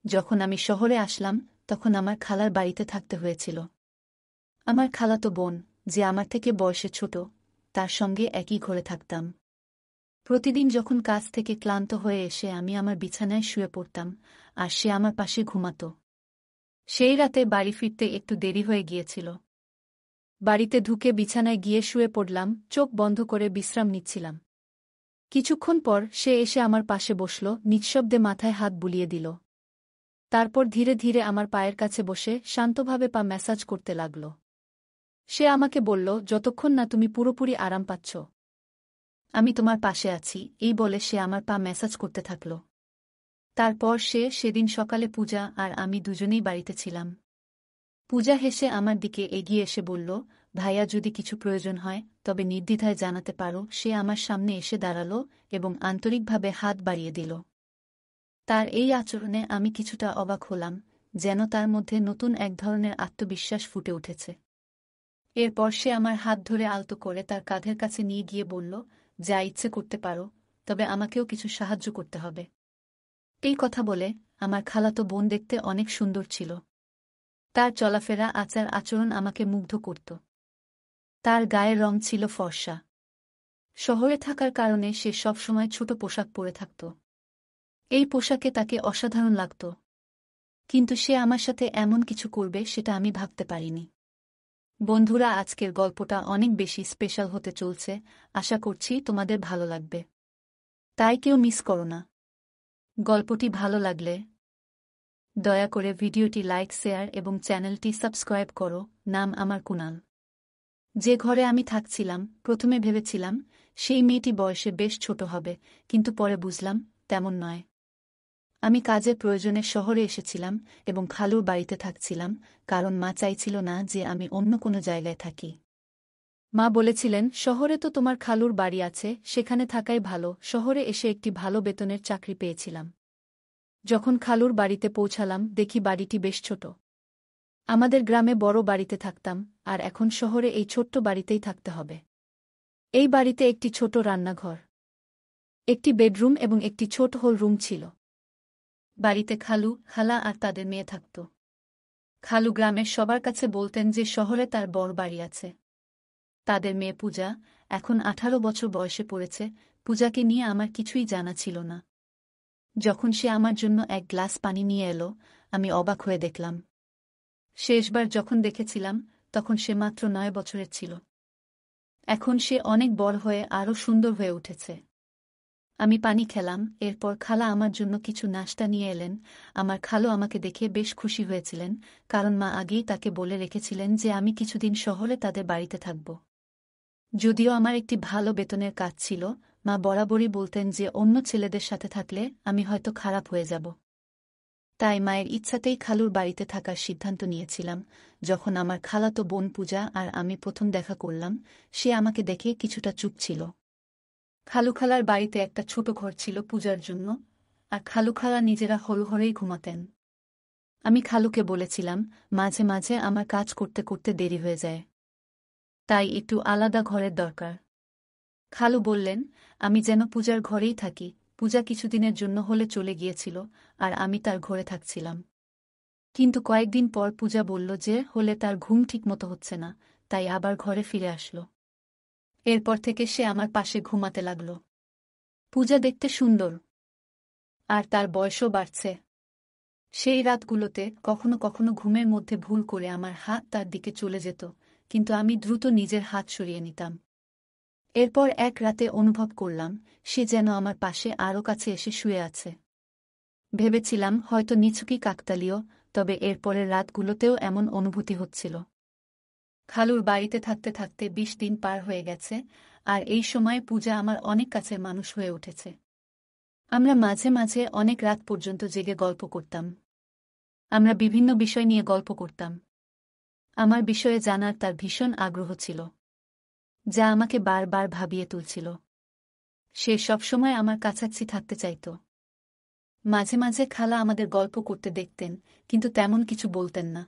যখন আমি শহরে আসলাম তখন আমার খালার বাড়িতে থাকতে হয়েছিল। আমার খালাতো বোন, যে আমার থেকে বয়সে ছোট, তার সঙ্গে একই ঘরে থাকতাম। প্রতিদিন যখন কাজ থেকে ক্লান্ত হয়ে এসে আমি আমার বিছানায় শুয়ে পড়তাম, আর সে আমার পাশে ঘুমাত। সেই রাতে বাড়ি ফিরতে একটু দেরি হয়ে গিয়েছিল। বাড়িতে ঢুকে বিছানায় গিয়ে শুয়ে পড়লাম, চোখ বন্ধ করে বিশ্রাম নিচ্ছিলাম। কিছুক্ষণ পর সে এসে আমার পাশে বসল, নিঃশব্দে মাথায় হাত বুলিয়ে দিল। তারপর ধীরে ধীরে আমার পায়ের কাছে বসে শান্তভাবে পা ম্যাসাজ করতে লাগল। সে আমাকে বলল, যতক্ষণ না তুমি পুরোপুরি আরাম পাচ্ছ, আমি তোমার পাশে আছি, এই বলে সে আমার পা ম্যাসাজ করতে থাকল। তারপর সেদিন সকালে পূজা আর আমি দুজনেই বাড়িতে ছিলাম। পূজা হেসে আমার দিকে এগিয়ে এসে বলল, ভাইয়া, যদি কিছু প্রয়োজন হয় তবে নির্দ্বিধায় জানাতে পারো। সে আমার সামনে এসে দাঁড়াল এবং আন্তরিকভাবে হাত বাড়িয়ে দিল। তার এই আচরণে আমি কিছুটা অবাক হলাম, যেন তার মধ্যে নতুন এক ধরনের আত্মবিশ্বাস ফুটে উঠেছে। এরপর সে আমার হাত ধরে আলতো করে তার কাঁধের কাছে নিয়ে গিয়ে বলল, যা ইচ্ছে করতে পারো, তবে আমাকেও কিছু সাহায্য করতে হবে। এই কথা বলে আমার খালাতো বোন দেখতে অনেক সুন্দর ছিল। তার চলাফেরা, আচার আচরণ আমাকে মুগ্ধ করত। তার গায়ের রং ছিল ফর্সা। শহরে থাকার কারণে সে সবসময় ছোট পোশাক পরে থাকত। এই পোশাকে তাকে অসাধারণ লাগত, কিন্তু সে আমার সাথে এমন কিছু করবে সেটা আমি ভাবতে পারিনি। বন্ধুরা, আজকের গল্পটা অনেক বেশি স্পেশাল হতে চলছে। আশা করছি তোমাদের ভালো লাগবে, তাই কেউ মিস করো না। গল্পটি ভালো লাগলে দয়া করে ভিডিওটি লাইক, শেয়ার এবং চ্যানেলটি সাবস্ক্রাইব করো। নাম আমার কুনাল। যে ঘরে আমি থাকছিলাম, প্রথমে ভেবেছিলাম সেই মেয়েটি বয়সে বেশ ছোট হবে, কিন্তু পরে বুঝলাম তেমন নয়। আমি কাজের প্রয়োজনে শহরে এসেছিলাম এবং খালুর বাড়িতে থাকছিলাম, কারণ মা চাইছিল না যে আমি অন্য কোনো জায়গায় থাকি। মা বলেছিলেন, শহরে তো তোমার খালুর বাড়ি আছে, সেখানে থাকাই ভালো। শহরে এসে একটি ভালো বেতনের চাকরি পেয়েছিলাম। যখন খালুর বাড়িতে পৌঁছালাম, দেখি বাড়িটি বেশ ছোট। আমাদের গ্রামে বড় বাড়িতে থাকতাম, আর এখন শহরে এই ছোট্ট বাড়িতেই থাকতে হবে। এই বাড়িতে একটি ছোট রান্নাঘর, একটি বেডরুম এবং একটি ছোট হল রুম ছিল। বাড়িতে খালু, খালা আর তাদের মেয়ে থাকত। খালু গ্রামের সবার কাছে বলতেন যে শহরে তার বড় বাড়ি আছে। তাদের মেয়ে পূজা এখন 18 বছর বয়সে পড়েছে। পূজাকে নিয়ে আমার কিছুই জানা ছিল না। যখন সে আমার জন্য এক গ্লাস পানি নিয়ে এলো, আমি অবাক হয়ে দেখলাম। শেষবার যখন দেখেছিলাম তখন সে মাত্র 9 বছরের ছিল। এখন সে অনেক বড় হয়ে আরও সুন্দর হয়ে উঠেছে। আমি পানি খেলাম, এরপর খালা আমার জন্য কিছু নাশতা নিয়ে এলেন। আমার খালু আমাকে দেখে বেশ খুশি হয়েছিলেন, কারণ মা আগেই তাকে বলে রেখেছিলেন যে আমি কিছুদিন শহরে তাদের বাড়িতে থাকব। যদিও আমার একটি ভালো বেতনের কাজ ছিল, মা বরাবরই বলতেন যে অন্য ছেলেদের সাথে থাকলে আমি হয়তো খারাপ হয়ে যাব। তাই মায়ের ইচ্ছাতেই খালুর বাড়িতে থাকার সিদ্ধান্ত নিয়েছিলাম। যখন আমার খালাতো বোন পূজা আর আমি প্রথম দেখা করলাম, সে আমাকে দেখে কিছুটা চুপ ছিল। খালুখালার বাড়িতে একটা ছোট ঘর ছিল পূজার জন্য, আর খালুখালা নিজেরা হলঘরেই ঘুমাতেন। আমি খালুকে বলেছিলাম, মাঝে মাঝে আমার কাজ করতে করতে দেরি হয়ে যায়, তাই একটু আলাদা ঘরের দরকার। খালু বললেন, আমি যেন পূজার ঘরেই থাকি। পূজা কিছুদিনের জন্য হলে চলে গিয়েছিল, আর আমি তার ঘরে থাকছিলাম। কিন্তু কয়েকদিন পর পূজা বলল যে হলে তার ঘুম ঠিকমতো হচ্ছে না, তাই আবার ঘরে ফিরে আসলো। এরপর থেকে সে আমার পাশে ঘুমাতে লাগল। পূজা দেখতে সুন্দর, আর তার বয়সও বাড়ছে। সেই রাতগুলোতে কখনো কখনো ঘুমের মধ্যে ভুল করে আমার হাত তার দিকে চলে যেত, কিন্তু আমি দ্রুত নিজের হাত সরিয়ে নিতাম। এরপর এক রাতে অনুভব করলাম সে যেন আমার পাশে আরও কাছে এসে শুয়ে আছে। ভেবেছিলাম হয়তো নিছকই কাকতালীয়, তবে এরপরের রাতগুলোতেও এমন অনুভূতি হচ্ছিল। খালুর বাড়িতে থাকতে থাকতে 20 দিন পার হয়ে গেছে, আর এই সময়ে পূজা আমার অনেক কাছের মানুষ হয়ে উঠেছে। আমরা মাঝে মাঝে অনেক রাত পর্যন্ত জেগে গল্প করতাম। আমরা বিভিন্ন বিষয় নিয়ে গল্প করতাম। আমার বিষয়ে জানার তার ভীষণ আগ্রহ ছিল, যা আমাকে বারবার ভাবিয়ে তুলছিল। সে সবসময় আমার কাছাকাছি থাকতে চাইত। মাঝে মাঝে খালা আমাদের গল্প করতে দেখতেন, কিন্তু তেমন কিছু বলতেন না,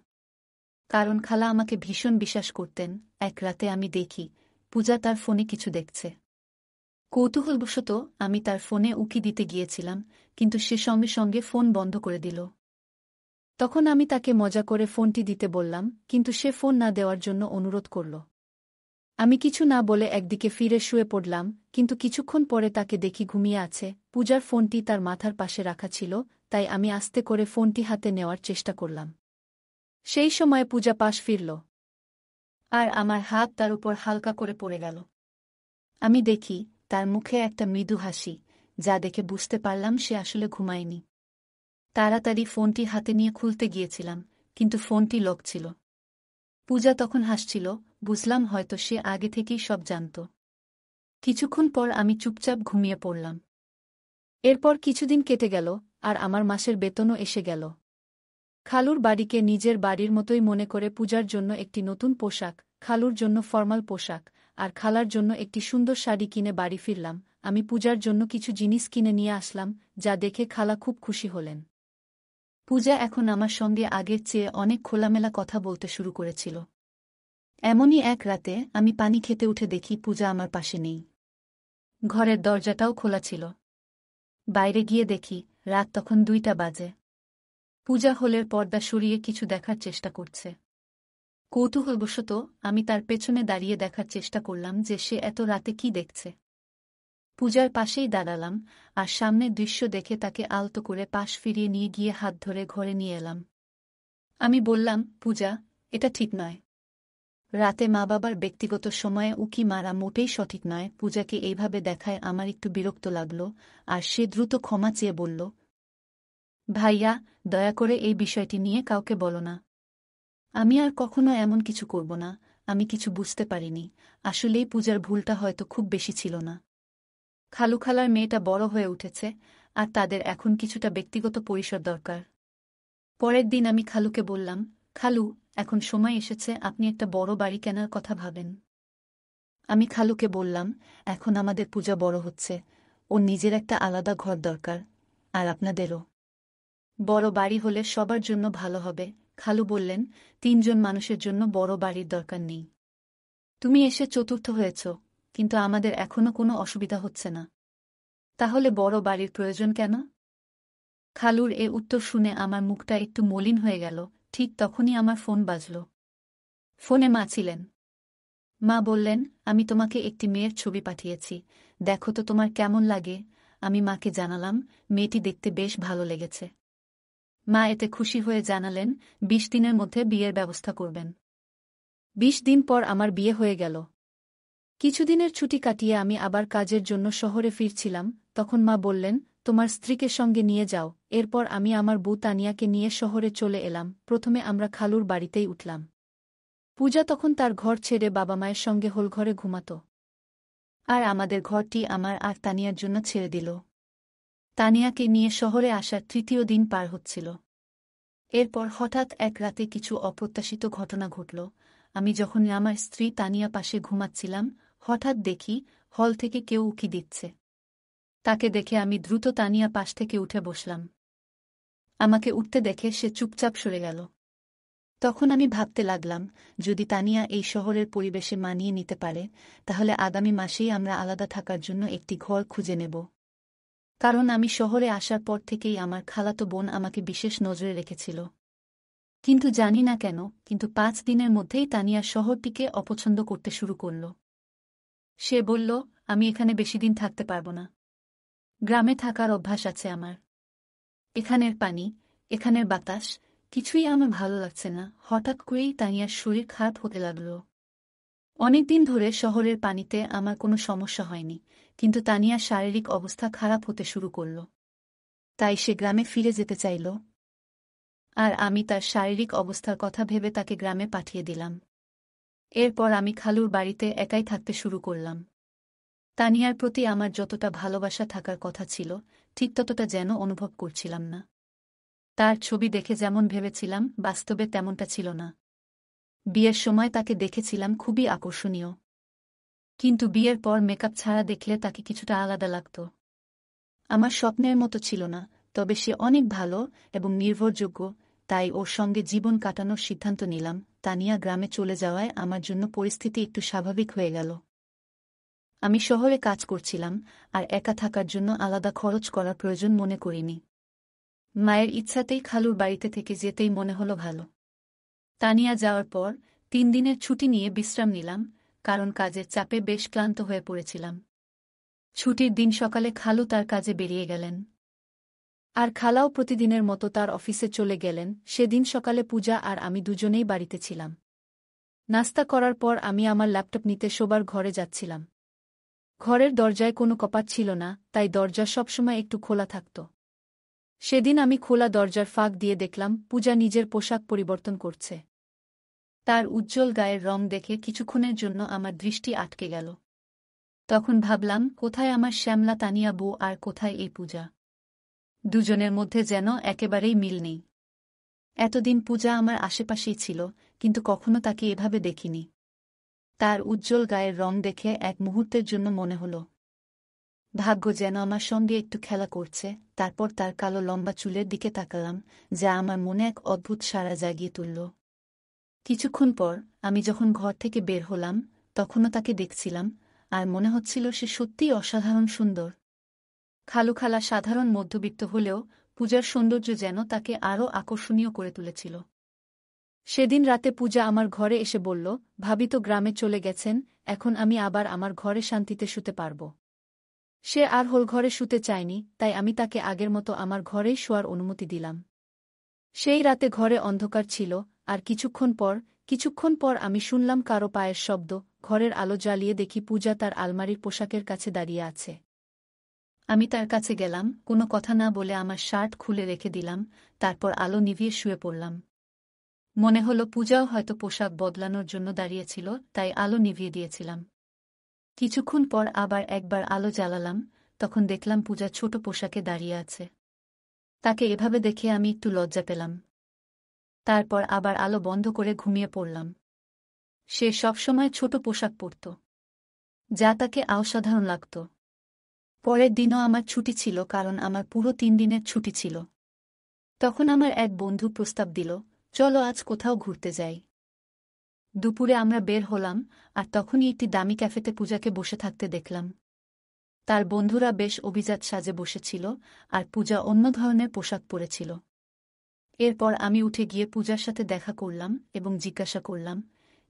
কারণ খালা আমাকে ভীষণ বিশ্বাস করতেন। এক রাতে আমি দেখি পূজা তার ফোনে কিছু দেখছে। কৌতূহলবশত আমি তার ফোনে উকি দিতে গিয়েছিলাম, কিন্তু সে সঙ্গে সঙ্গে ফোন বন্ধ করে দিল। তখন আমি তাকে মজা করে ফোনটি দিতে বললাম, কিন্তু সে ফোন না দেওয়ার জন্য অনুরোধ করল। আমি কিছু না বলে একদিকে ফিরে শুয়ে পড়লাম, কিন্তু কিছুক্ষণ পরে তাকে দেখি ঘুমিয়ে আছে। পূজার ফোনটি তার মাথার পাশে রাখা ছিল, তাই আমি আস্তে করে ফোনটি হাতে নেওয়ার চেষ্টা করলাম। সেই সময় পূজা পাশ ফিরল, আর আমার হাত তার উপর হালকা করে পড়ে গেল। আমি দেখি তার মুখে একটা মৃদু হাসি, যা দেখে বুঝতে পারলাম সে আসলে ঘুমায়নি। তাড়াতাড়ি ফোনটি হাতে নিয়ে খুলতে গিয়েছিলাম, কিন্তু ফোনটি লক ছিল। পূজা তখন হাসছিল, বুঝলাম হয়তো সে আগে থেকেই সব জানত। কিছুক্ষণ পর আমি চুপচাপ ঘুমিয়ে পড়লাম। এরপর কিছুদিন কেটে গেল, আর আমার মাসের বেতনও এসে গেল। খালুর বাড়িকে নিজের বাড়ির মতোই মনে করে পূজার জন্য একটি নতুন পোশাক, খালুর জন্য ফরমাল পোশাক, আর খালার জন্য একটি সুন্দর শাড়ি কিনে বাড়ি ফিরলাম। আমি পূজার জন্য কিছু জিনিস কিনে নিয়ে আসলাম, যা দেখে খালা খুব খুশি হলেন। পূজা এখন আমার সঙ্গে আগের চেয়ে অনেক খোলামেলা কথা বলতে শুরু করেছিল। এমনই এক রাতে আমি পানি খেতে উঠে দেখি পূজা আমার পাশে নেই। ঘরের দরজাটাও খোলা ছিল। বাইরে গিয়ে দেখি রাত তখন 2টা বাজে। পূজা হলের পর্দা সরিয়ে কিছু দেখার চেষ্টা করছে। কৌতূহলবশত আমি তার পেছনে দাঁড়িয়ে দেখার চেষ্টা করলাম যে সে এত রাতে কি দেখছে। পূজার পাশেই দাঁড়ালাম, আর সামনের দৃশ্য দেখে তাকে আলতো করে পাশ ফিরিয়ে নিয়ে গিয়ে হাত ধরে ঘরে নিয়ে এলাম। আমি বললাম, পূজা, এটা ঠিক নয়। রাতে মা বাবার ব্যক্তিগত সময়ে উকি মারা মোটেই সঠিক নয়। পূজাকে এইভাবে দেখায় আমার একটু বিরক্ত লাগল, আর সে দ্রুত ক্ষমা চেয়ে বলল, ভাইয়া, দয়া করে এই বিষয়টি নিয়ে কাউকে বলো না। আমি আর কখনো এমন কিছু করব না। আমি কিছু বুঝতে পারিনি। আসলেই পূজার ভুলটা হয়তো খুব বেশি ছিল না। খালু খালার মেয়েটা বড় হয়ে উঠেছে, আর তাদের এখন কিছুটা ব্যক্তিগত পরিসর দরকার। পরের দিন আমি খালুকে বললাম, খালু, এখন সময় এসেছে আপনি একটা বড় বাড়ি কেনার কথা ভাবেন। আমি খালুকে বললাম, এখন আমাদের পূজা বড় হচ্ছে, ওর নিজের একটা আলাদা ঘর দরকার, আর আপনাদেরও। বড় বাড়ি হলে সবার জন্য ভালো হবে। খালু বললেন, 3জন মানুষের জন্য বড় বাড়ির দরকার নেই। তুমি এসে চতুর্থ হয়েছ, কিন্তু আমাদের এখনো কোনো অসুবিধা হচ্ছে না। তাহলে বড় বাড়ির প্রয়োজন কেন? খালুর এ উত্তর শুনে আমার মুখটা একটু মলিন হয়ে গেল। ঠিক তখনই আমার ফোন বাজল। ফোনে মা ছিলেন। মা বললেন, আমি তোমাকে একটি মেয়ের ছবি পাঠিয়েছি, দেখো তো তোমার কেমন লাগে। আমি মাকে জানালাম, মেয়েটি দেখতে বেশ ভালো লেগেছে। মা এতে খুশি হয়ে জানালেন, 20 দিনের মধ্যে বিয়ের ব্যবস্থা করবেন। 20 দিন পর আমার বিয়ে হয়ে গেল। কিছুদিনের ছুটি কাটিয়ে আমি আবার কাজের জন্য শহরে ফিরছিলাম, তখন মা বললেন, তোমার স্ত্রীকে সঙ্গে নিয়ে যাও। এরপর আমি আমার বউ তানিয়াকে নিয়ে শহরে চলে এলাম। প্রথমে আমরা খালুর বাড়িতেই উঠলাম। পূজা তখন তার ঘর ছেড়ে বাবা মায়ের সঙ্গে হোলঘরে ঘুমাত। আর আমাদের ঘরটি আমার আর তানিয়ার জন্য ছেড়ে দিল। তানিয়াকে নিয়ে শহরে আসার 3য় দিন পার হচ্ছিল। এরপর হঠাৎ এক রাতে কিছু অপ্রত্যাশিত ঘটনা ঘটল। আমি যখন আমার স্ত্রী তানিয়া পাশে ঘুমাচ্ছিলাম, হঠাৎ দেখি হল থেকে কেউ উকি দিচ্ছে। তাকে দেখে আমি দ্রুত তানিয়া পাশ থেকে উঠে বসলাম। আমাকে উঠতে দেখে সে চুপচাপ সরে গেল। তখন আমি ভাবতে লাগলাম, যদি তানিয়া এই শহরের পরিবেশে মানিয়ে নিতে পারে, তাহলে আগামী মাসেই আমরা আলাদা থাকার জন্য একটি ঘর খুঁজে নেব। কারণ আমি শহরে আসার পর থেকেই আমার খালাতো বোন আমাকে বিশেষ নজরে রেখেছিল। কিন্তু জানি না কেন, কিন্তু 5 দিনের মধ্যেই তানিয়া শহরটিকে অপছন্দ করতে শুরু করল। সে বলল, আমি এখানে বেশি দিন থাকতে পারব না। গ্রামে থাকার অভ্যাস আছে আমার। এখানের পানি, এখানের বাতাস, কিছুই আমার ভালো লাগছে না। হঠাৎ করেই তানিয়ার শরীর খারাপ হতে লাগল। অনেকদিন ধরে শহরের পানিতে আমার কোনো সমস্যা হয়নি, কিন্তু তানিয়ার শারীরিক অবস্থা খারাপ হতে শুরু করল। তাই সে গ্রামে ফিরে যেতে চাইল। আর আমি তার শারীরিক অবস্থার কথা ভেবে তাকে গ্রামে পাঠিয়ে দিলাম। এরপর আমি খালুর বাড়িতে একাই থাকতে শুরু করলাম। তানিয়ার প্রতি আমার যতটা ভালোবাসা থাকার কথা ছিল, ঠিক ততটা যেন অনুভব করছিলাম না। তার ছবি দেখে যেমন ভেবেছিলাম, বাস্তবে তেমনটা ছিল না। বিয়ের সময় তাকে দেখেছিলাম খুবই আকর্ষণীয়, কিন্তু বিয়ের পর মেকআপ ছাড়া দেখলে তাকে কিছুটা আলাদা লাগত। আমার স্বপ্নের মতো ছিল না, তবে সে অনেক ভালো এবং নির্ভরযোগ্য, তাই ওর সঙ্গে জীবন কাটানোর সিদ্ধান্ত নিলাম। তানিয়া গ্রামে চলে যাওয়ায় আমার জন্য পরিস্থিতি একটু স্বাভাবিক হয়ে গেল। আমি শহরে কাজ করছিলাম, আর একা থাকার জন্য আলাদা খরচ করার প্রয়োজন মনে করিনি। মায়ের ইচ্ছাতেই খালুর বাড়িতে থেকে যেতেই মনে হলো ভালো। তানিয়া যাওয়ার পর 3 দিনের ছুটি নিয়ে বিশ্রাম নিলাম, কারণ কাজের চাপে বেশ ক্লান্ত হয়ে পড়েছিলাম। ছুটির দিন সকালে খালু তার কাজে বেরিয়ে গেলেন। আর খালাও প্রতিদিনের মতো তার অফিসে চলে গেলেন। সেদিন সকালে পূজা আর আমি দুজনেই বাড়িতে ছিলাম। নাস্তা করার পর আমি আমার ল্যাপটপ নিতে শোবার ঘরে যাচ্ছিলাম। ঘরের দরজায় কোনো কপাট ছিল না, তাই দরজা সবসময় একটু খোলা থাকত। সেদিন আমি খোলা দরজার ফাঁক দিয়ে দেখলাম পূজা নিজের পোশাক পরিবর্তন করছে। তার উজ্জ্বল গায়ের রং দেখে কিছুক্ষণের জন্য আমার দৃষ্টি আটকে গেল। তখন ভাবলাম, কোথায় আমার শ্যামলা তানিয়া বউ আর কোথায় এই পূজা? দুজনের মধ্যে যেন একেবারেই মিল নেই। এতদিন পূজা আমার আশেপাশেই ছিল, কিন্তু কখনো তাকে এভাবে দেখিনি। তার উজ্জ্বল গায়ের রং দেখে এক মুহূর্তের জন্য মনে হল ভাগ্য যেন আমার সঙ্গে একটু খেলা করছে। তারপর তার কালো লম্বা চুলের দিকে তাকালাম, যা আমার মনে এক অদ্ভুত সাড়া জাগিয়ে তুলল। কিছুক্ষণ পর আমি যখন ঘর থেকে বের হলাম, তখনও তাকে দেখছিলাম, আর মনে হচ্ছিল সে সত্যিই অসাধারণ সুন্দর। খালা সাধারণ মধ্যবিত্ত হলেও পূজার সৌন্দর্য যেন তাকে আরও আকর্ষণীয় করে তুলেছিল। সেদিন রাতে পূজা আমার ঘরে এসে বলল, ভাবি তো গ্রামে চলে গেছেন, এখন আমি আবার আমার ঘরে শান্তিতে শুতে পারব। সে আর হোল ঘরে শুতে চায়নি, তাই আমি তাকে আগের মতো আমার ঘরেই শোয়ার অনুমতি দিলাম। সেই রাতে ঘরে অন্ধকার ছিল, আর কিছুক্ষণ পর আমি শুনলাম কারো পায়ের শব্দ। ঘরের আলো জ্বালিয়ে দেখি পূজা তার আলমারির পোশাকের কাছে দাঁড়িয়ে আছে। আমি তার কাছে গেলাম, কোনো কথা না বলে আমার শার্ট খুলে রেখে দিলাম, তারপর আলো নিভিয়ে শুয়ে পড়লাম। মনে হলো পূজাও হয়তো পোশাক বদলানোর জন্য দাঁড়িয়েছিল, তাই আলো নিভিয়ে দিয়েছিলাম। কিছুক্ষণ পর আবার একবার আলো জ্বালালাম, তখন দেখলাম পূজা ছোট পোশাকে দাঁড়িয়ে আছে। তাকে এভাবে দেখে আমি একটু লজ্জা পেলাম। তারপর আবার আলো বন্ধ করে ঘুমিয়ে পড়লাম। সে সবসময় ছোট পোশাক পরত, যা তাকে অসাধারণ লাগত। পরের দিনও আমার ছুটি ছিল, কারণ আমার পুরো 3 দিনের ছুটি ছিল। তখন আমার এক বন্ধু প্রস্তাব দিল, চলো আজ কোথাও ঘুরতে যাই। দুপুরে আমরা বের হলাম, আর তখনই একটি দামি ক্যাফেতে পূজাকে বসে থাকতে দেখলাম। তার বন্ধুরা বেশ অভিজাত সাজে বসেছিল, আর পূজা অন্য ধরনের পোশাক পরেছিল। এরপর আমি উঠে গিয়ে পূজার সাথে দেখা করলাম এবং জিজ্ঞাসা করলাম,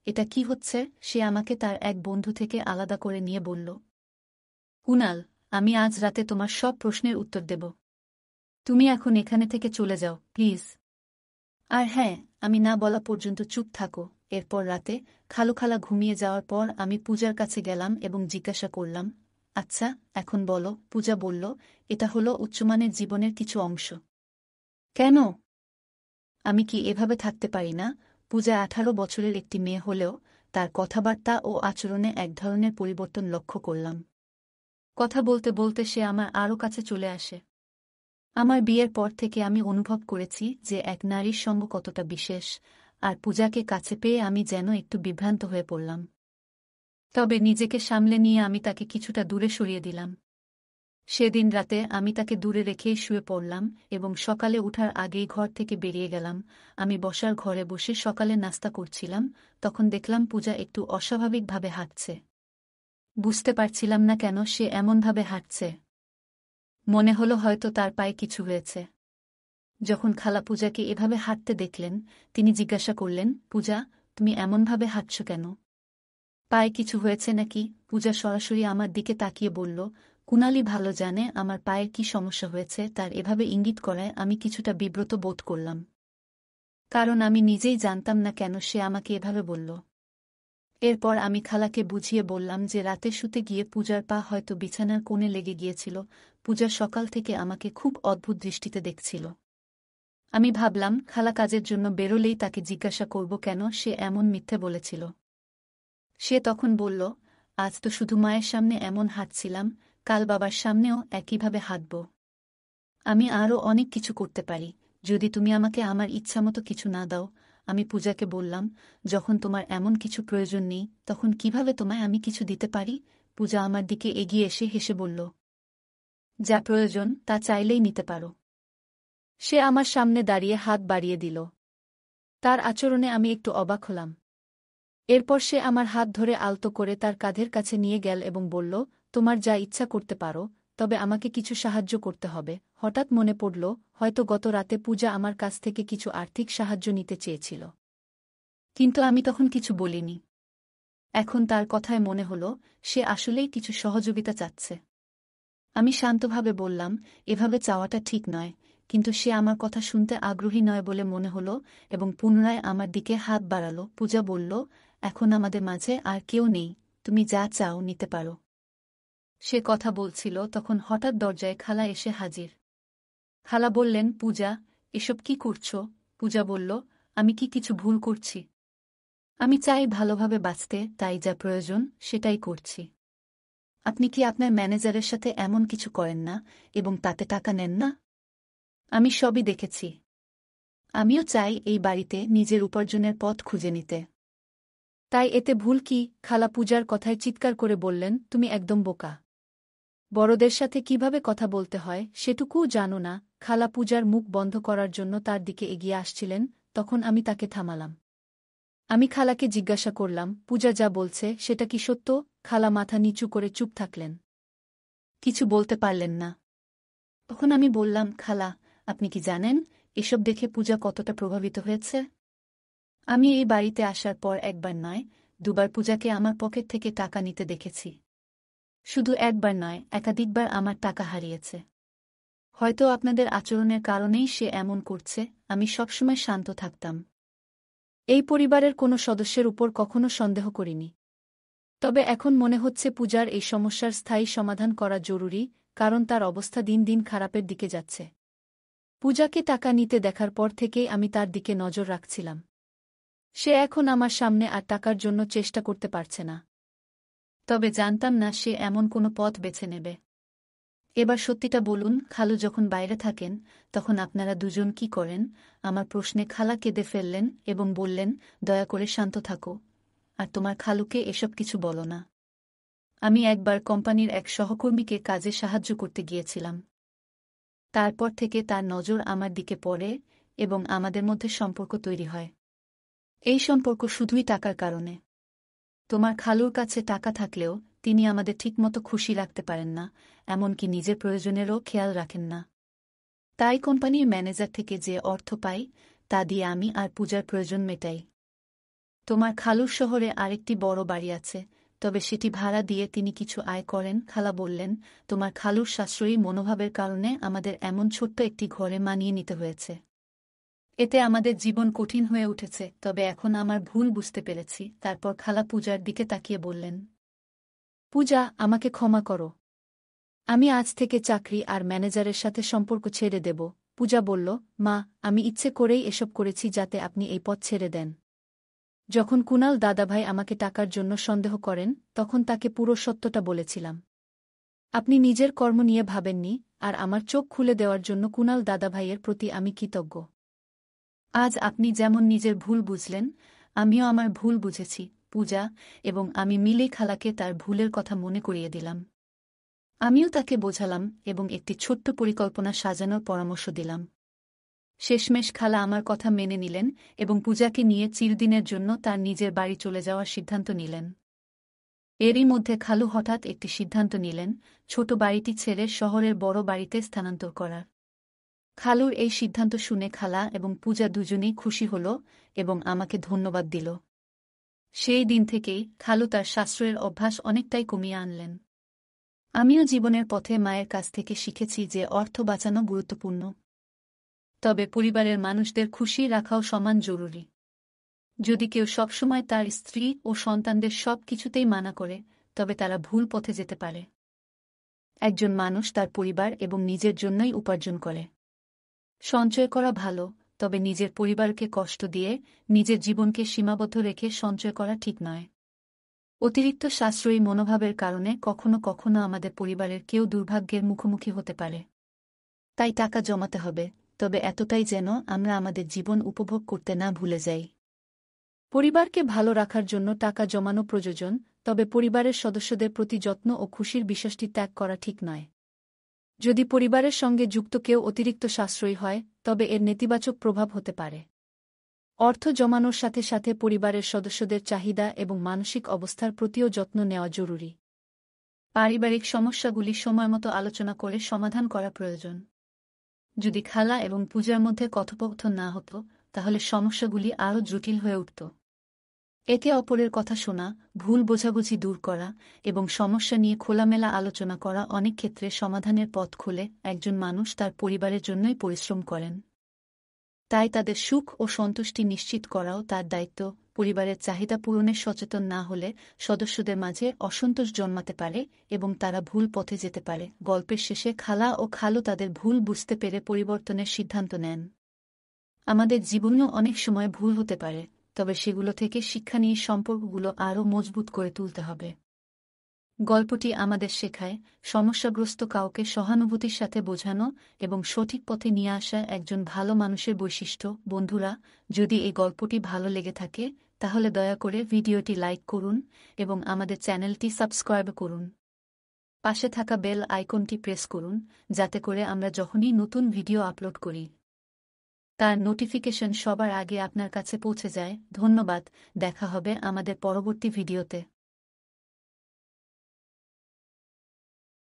এটা কি হচ্ছে? সে আমাকে তার এক বন্ধু থেকে আলাদা করে নিয়ে বলল, কুনাল, আমি আজ রাতে তোমার সব প্রশ্নের উত্তর দেব। তুমি এখন এখানে থেকে চলে যাও, প্লিজ। আর হ্যাঁ, আমি না বলা পর্যন্ত চুপ থাকো। এরপর রাতে খালা ঘুমিয়ে যাওয়ার পর আমি পূজার কাছে গেলাম এবং জিজ্ঞাসা করলাম, আচ্ছা, এখন বলো। পূজা বলল, এটা হলো উচ্চমানের জীবনের কিছু অংশ। কেন? আমি কি এভাবে থাকতে পারি না? পূজা 18 বছরের একটি মেয়ে হলেও তার কথাবার্তা ও আচরণে এক ধরনের পরিবর্তন লক্ষ্য করলাম। কথা বলতে বলতে সে আমার আরও কাছে চলে আসে। আমার বিয়ের পর থেকে আমি অনুভব করেছি যে এক নারীর সঙ্গ কতটা বিশেষ, আর পূজাকে কাছে পেয়ে আমি যেন একটু বিভ্রান্ত হয়ে পড়লাম। তবে নিজেকে সামলে নিয়ে আমি তাকে কিছুটা দূরে সরিয়ে দিলাম। সেদিন রাতে আমি তাকে দূরে রেখেই শুয়ে পড়লাম এবং সকালে উঠার আগেই ঘর থেকে বেরিয়ে গেলাম। আমি বসার ঘরে বসে সকালে নাস্তা করছিলাম, তখন দেখলাম পূজা একটু অস্বাভাবিকভাবে হাঁটছে। বুঝতে পারছিলাম না কেন সে এমনভাবে হাঁটছে। মনে হলো হয়তো তার পায়ে কিছু হয়েছে। যখন খালা পূজাকে এভাবে হাঁটতে দেখলেন, তিনি জিজ্ঞাসা করলেন, পূজা, তুমি এমনভাবে হাঁটছ কেন? পায়ে কিছু হয়েছে নাকি? পূজা সরাসরি আমার দিকে তাকিয়ে বলল, কুনালি ভালো জানে আমার পায়ের কি সমস্যা হয়েছে। তার এভাবে ইঙ্গিত করায় আমি কিছুটা বিব্রত বোধ করলাম, কারণ আমি নিজেই জানতাম না কেন সে আমাকে এভাবে বলল। এরপর আমি খালাকে বুঝিয়ে বললাম যে রাতে শুতে গিয়ে পূজার পা হয়তো বিছানার কোণে লেগে গিয়েছিল। পূজা সকাল থেকে আমাকে খুব অদ্ভুত দৃষ্টিতে দেখছিল। আমি ভাবলাম, খালা কাজের জন্য বেরোলেই তাকে জিজ্ঞাসা করব কেন সে এমন মিথ্যে বলেছিল। সে তখন বলল, আজ তো শুধু মায়ের সামনে এমন হাঁটছিলাম, কাল বাবার সামনেও একইভাবে হাঁটব। আমি আরও অনেক কিছু করতে পারি, যদি তুমি আমাকে আমার ইচ্ছামতো কিছু না দাও। আমি পূজাকে বললাম, যখন তোমার এমন কিছু প্রয়োজন নেই, তখন কিভাবে তোমায় আমি কিছু দিতে পারি? পূজা আমার দিকে এগিয়ে এসে হেসে বলল, যা প্রয়োজন তা চাইলেই নিতে পারো। সে আমার সামনে দাঁড়িয়ে হাত বাড়িয়ে দিল। তার আচরণে আমি একটু অবাক হলাম। এরপর সে আমার হাত ধরে আলতো করে তার কাঁধের কাছে নিয়ে গেল এবং বলল, তোমার যা ইচ্ছা করতে পারো, তবে আমাকে কিছু সাহায্য করতে হবে। হঠাৎ মনে পড়ল, হয়তো গত রাতে পূজা আমার কাছ থেকে কিছু আর্থিক সাহায্য নিতে চেয়েছিল। কিন্তু আমি তখন কিছু বলিনি। এখন তার কথায় মনে হল সে আসলেই কিছু সহযোগিতা চাচ্ছে। আমি শান্তভাবে বললাম, এভাবে চাওয়াটা ঠিক নয়, কিন্তু সে আমার কথা শুনতে আগ্রহী নয় বলে মনে হল এবং পুনরায় আমার দিকে হাত বাড়াল। পূজা বলল, এখন আমাদের মাঝে আর কেউ নেই, তুমি যা চাও নিতে পারো। সে কথা বলছিল তখন হঠাৎ দরজায় খালা এসে হাজির। খালা বললেন, পূজা, এসব কি করছো? পূজা বলল, আমি কি কিছু ভুল করছি? আমি চাই ভালোভাবে বাঁচতে, তাই যা প্রয়োজন সেটাই করছি। আপনি কি আপনার ম্যানেজারের সাথে এমন কিছু করেন না এবং তাতে টাকা নেন না? আমি সবই দেখেছি। আমিও চাই এই বাড়িতে নিজের উপার্জনের পথ খুঁজে নিতে। তাই এতে ভুল কি? খালা পূজার কথায় চিৎকার করে বললেন, তুমি একদম বোকা। বড়দের সাথে কিভাবে কথা বলতে হয় সেটুকুও জানো না। খালা পূজার মুখ বন্ধ করার জন্য তার দিকে এগিয়ে আসছিলেন, তখন আমি তাকে থামালাম। আমি খালাকে জিজ্ঞাসা করলাম, পূজা যা বলছে সেটা কি সত্য? খালা মাথা নিচু করে চুপ থাকলেন। কিছু বলতে পারলেন না। তখন আমি বললাম, খালা, আপনি কি জানেন এসব দেখে পূজা কতটা প্রভাবিত হয়েছে? আমি এই বাড়িতে আসার পর একবার নয়, দুবার পূজাকে আমার পকেট থেকে টাকা নিতে দেখেছি। শুধু একবার নয়, একাধিকবার আমার টাকা হারিয়েছে। হয়তো আপনাদের আচরণের কারণেই সে এমন করছে। আমি সবসময় শান্ত থাকতাম। এই পরিবারের কোনো সদস্যের উপর কখনো সন্দেহ করিনি। তবে এখন মনে হচ্ছে পূজার এই সমস্যার স্থায়ী সমাধান করা জরুরি, কারণ তার অবস্থা দিন দিন খারাপের দিকে যাচ্ছে। পূজাকে টাকা নিতে দেখার পর থেকেই আমি তার দিকে নজর রাখছিলাম। সে এখন আমার সামনে আর টাকার জন্য চেষ্টা করতে পারছে না। তবে জানতাম না সে এমন কোনো পথ বেছে নেবে। এবার সত্যিটা বলুন, খালু যখন বাইরে থাকেন তখন আপনারা দুজন কি করেন? আমার প্রশ্নে খালা কেঁদে ফেললেন এবং বললেন, দয়া করে শান্ত থাকো, আর তোমার খালুকে এসব কিছু বলো না। আমি একবার কোম্পানির এক সহকর্মীকে কাজে সাহায্য করতে গিয়েছিলাম। তারপর থেকে তার নজর আমার দিকে পড়ে এবং আমাদের মধ্যে সম্পর্ক তৈরি হয়। এই সম্পর্ক শুধুই টাকার কারণে। তোমার খালুর কাছে টাকা থাকলেও তিনি আমাদের ঠিকমতো খুশি রাখতে পারেন না, এমনকি নিজের প্রয়োজনেরও খেয়াল রাখেন না। তাই কোম্পানির ম্যানেজার থেকে যে অর্থ পাই তা দিয়ে আমি আর পূজার প্রয়োজন মেটাই। তোমার খালুর শহরে আরেকটি বড় বাড়ি আছে, তবে সেটি ভাড়া দিয়ে তিনি কিছু আয় করেন। খালা বললেন, তোমার খালুর সাশ্রয়ী মনোভাবের কারণে আমাদের এমন ছোট্ট একটি ঘরে মানিয়ে নিতে হয়েছে। এতে আমাদের জীবন কঠিন হয়ে উঠেছে, তবে এখন আমার ভুল বুঝতে পেরেছি। তারপর খালা পূজার দিকে তাকিয়ে বললেন, পূজা, আমাকে ক্ষমা করো। আমি আজ থেকে চাকরি আর ম্যানেজারের সাথে সম্পর্ক ছেড়ে দেব। পূজা বলল, মা, আমি ইচ্ছে করেই এসব করেছি যাতে আপনি এই পথ ছেড়ে দেন। যখন কুনাল দাদাভাই আমাকে টাকার জন্য সন্দেহ করেন তখন তাকে পুরো সত্যটা বলেছিলাম। আপনি নিজের কর্ম নিয়ে ভাবেননি, আর আমার চোখ খুলে দেওয়ার জন্য কুনাল দাদাভাইয়ের প্রতি আমি কৃতজ্ঞ। আজ আপনি যেমন নিজের ভুল বুঝলেন, আমিও আমার ভুল বুঝেছি, পূজা, এবং আমি মিলে খালাকে তার ভুলের কথা মনে করিয়ে দিলাম। আমিও তাকে বোঝালাম এবং একটি ছোট্ট পরিকল্পনা সাজানোর পরামর্শ দিলাম। শেষমেশ খালা আমার কথা মেনে নিলেন এবং পূজাকে নিয়ে চিরদিনের জন্য তার নিজের বাড়ি চলে যাওয়ার সিদ্ধান্ত নিলেন। এরই মধ্যে খালু হঠাৎ একটি সিদ্ধান্ত নিলেন, ছোট বাড়িটি ছেড়ে শহরের বড় বাড়িতে স্থানান্তর করার। খালুর এই সিদ্ধান্ত শুনে খালা এবং পূজা দুজনেই খুশি হল এবং আমাকে ধন্যবাদ দিল। সেই দিন থেকেই খালু তার সাশ্রয়ের অভ্যাস অনেকটাই কমিয়ে আনলেন। আমিও জীবনের পথে মায়ের কাছ থেকে শিখেছি যে অর্থ বাঁচানো গুরুত্বপূর্ণ, তবে পরিবারের মানুষদের খুশি রাখাও সমান জরুরি। যদি কেউ সবসময় তার স্ত্রী ও সন্তানদের সব কিছুতেই মানা করে, তবে তারা ভুল পথে যেতে পারে। একজন মানুষ তার পরিবার এবং নিজের জন্যই উপার্জন করে। সঞ্চয় করা ভালো, তবে নিজের পরিবারকে কষ্ট দিয়ে নিজের জীবনকে সীমাবদ্ধ রেখে সঞ্চয় করা ঠিক নয়। অতিরিক্ত সাশ্রয়ী মনোভাবের কারণে কখনো কখনো আমাদের পরিবারের কেউ দুর্ভাগ্যের মুখোমুখি হতে পারে। তাই টাকা জমাতে হবে, তবে এতটাই যেন আমরা আমাদের জীবন উপভোগ করতে না ভুলে যাই। পরিবারকে ভালো রাখার জন্য টাকা জমানো প্রয়োজন, তবে পরিবারের সদস্যদের প্রতি যত্ন ও খুশির বিশ্বাসটি ত্যাগ করা ঠিক নয়। যদি পরিবারের সঙ্গে যুক্ত কেউ অতিরিক্ত সাশ্রয়ী হয়, তবে এর নেতিবাচক প্রভাব হতে পারে। অর্থ জমানোর সাথে সাথে পরিবারের সদস্যদের চাহিদা এবং মানসিক অবস্থার প্রতিও যত্ন নেওয়া জরুরি। পারিবারিক সমস্যাগুলি সময়মতো আলোচনা করে সমাধান করা প্রয়োজন। যদি খালা এবং পূজার মধ্যে কথোপকথন না হতো তাহলে সমস্যাগুলি আরও জটিল হয়ে উঠত। একে অপরের কথা শোনা, ভুল বোঝাবুঝি দূর করা এবং সমস্যা নিয়ে খোলামেলা আলোচনা করা অনেক ক্ষেত্রে সমাধানের পথ খোলে। একজন মানুষ তার পরিবারের জন্যই পরিশ্রম করেন, তাই তাদের সুখ ও সন্তুষ্টি নিশ্চিত করাও তার দায়িত্ব। পরিবারের চাহিদা পূরণে সচেতন না হলে সদস্যদের মাঝে অসন্তোষ জন্মাতে পারে এবং তারা ভুল পথে যেতে পারে। গল্পের শেষে খালা ও খালু তাদের ভুল বুঝতে পেরে পরিবর্তনের সিদ্ধান্ত নেন। আমাদের জীবনেও অনেক সময় ভুল হতে পারে, তবে সেগুলো থেকে শিক্ষা নিয়ে সম্পর্কগুলো আরও মজবুত করে তুলতে হবে। গল্পটি আমাদের শেখায়, সমস্যাগ্রস্ত কাউকে সহানুভূতির সাথে বোঝানো এবং সঠিক পথে নিয়ে আসা একজন ভালো মানুষের বৈশিষ্ট্য। বন্ধুরা, যদি এই গল্পটি ভালো লেগে থাকে তাহলে দয়া করে ভিডিওটি লাইক করুন এবং আমাদের চ্যানেলটি সাবস্ক্রাইব করুন। পাশে থাকা বেল আইকনটি প্রেস করুন, যাতে করে আমরা যখনই নতুন ভিডিও আপলোড করি তার নোটিফিকেশন সবার আগে আপনার কাছে পৌঁছে যায়। ধন্যবাদ, দেখা হবে আমাদের পরবর্তী ভিডিওতে।